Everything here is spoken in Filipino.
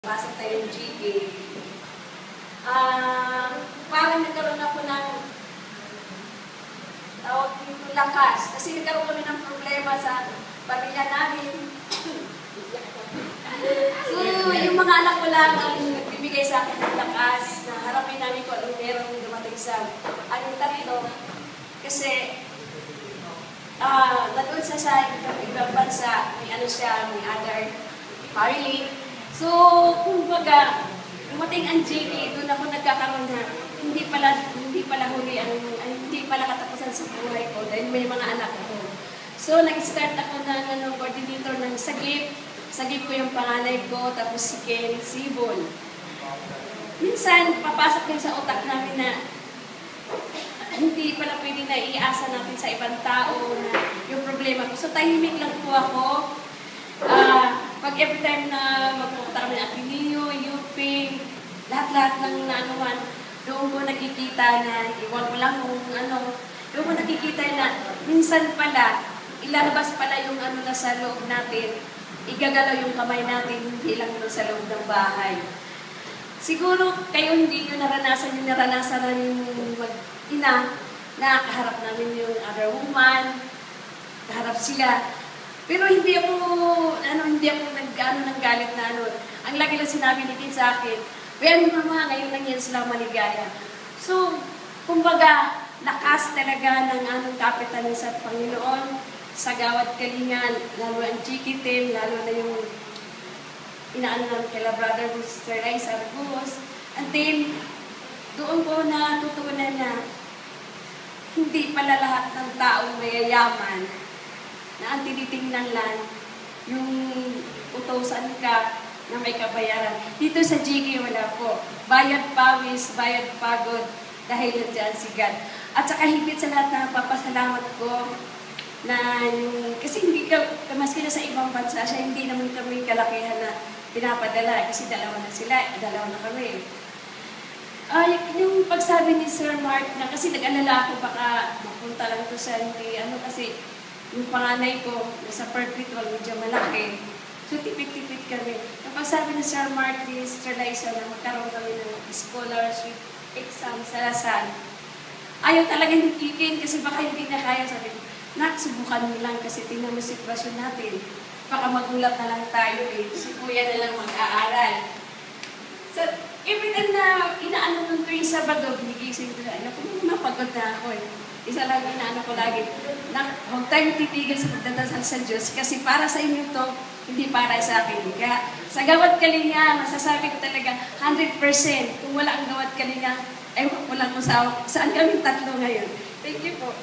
Pasok tayo yung GK. Parang nagkaroon ako ng tawag dito lakas. Kasi nagkaroon kami ng problema sa pamilya namin. So, yung mga anak ko lang ang nagbibigay sa akin ng lakas na harapin namin kung anong merong dumating sa aming tatlo. Kasi, nandun sa ibang bansa, may ano siya, may other family. So, kumbaga, dumating ang JK, doon ako nagkakaroon na hindi pala huli, hindi pala katapusan sa buhay ko dahil may mga anak ko. So, nag-start ako ng coordinator ng Sagip. Sagip ko yung panganay ko, tapos si Ken Sibol. Minsan, papasok din sa utak namin na hindi pala pwede na iasa natin sa ibang tao na yung problema ko. So, tahimik lang po ako. Pag every time na magpupunta kami ng Ateneo, UP, lahat-lahat ng naanuman, doon ko nakikita na, iwan ko lang kung ano, doon ko nakikita na minsan pala, ilalabas pala yung ano na sa loob natin, igagalaw yung kamay natin, hindi lang doon sa loob ng bahay. Siguro kayo hindi nyo naranasan na yung mag-ina, na kaharap namin yung other woman, kaharap sila. Pero hindi ako ng galit na ano. Ang lagi lang sinabi ni Ken sa akin, well, mama, ngayon lang yan sila maligaya. So, kumbaga, lakas talaga ng anong kapitan sa Panginoon, sa Gawad Kalingan, lalo ang GK team, lalo na yung inaano namin kay Brother Mr. Rice Arguos. And then, doon ko natutunan na hindi pala lahat ng taong mayayaman na ang tinitingnan lang yung utosan ka na may kabayaran. Dito sa GK wala po. Bayad pawis, bayad pagod, dahil nandiyan si God. At saka higit sa lahat na papasalamat ko na yung, kasi hindi ka, maski na sa ibang bansa siya, hindi naman kami kalakihan na pinapadala. Kasi dalawa na sila, dalawa na kami. Yung pagsabi ni Sir Mark na kasi nag-alala ako baka mapunta lang to sa hindi, kasi yung panganay ko, nasa perpetual, medyo malaki. So, tipid-tipid kami. Kapag sabi ni Sir Mark, ni Sister Liza, na magkaroon kami ng scholarship exam sa Lasal, ayaw talaga ni Kikin kasi baka hindi na kaya. Sabi ko, subukan mo lang kasi tingnan mo sitwasyon natin. Baka magulat na lang tayo eh. Si Kuya na lang mag-aaral. So, every time na inaano nung tuwing Sabado, gigising ko na, mapagod na ako eh. Isa lang inaano ko lagi, huwag tayong titigil sa pagdadasal sa Diyos kasi para sa inyo to, hindi para sa akin. Kaya sa Gawad Kalinga, masasabi ko talaga 100%. Kung wala ang Gawad Kalinga, ewan ko lang kung saan kami tatlo ngayon. Thank you po.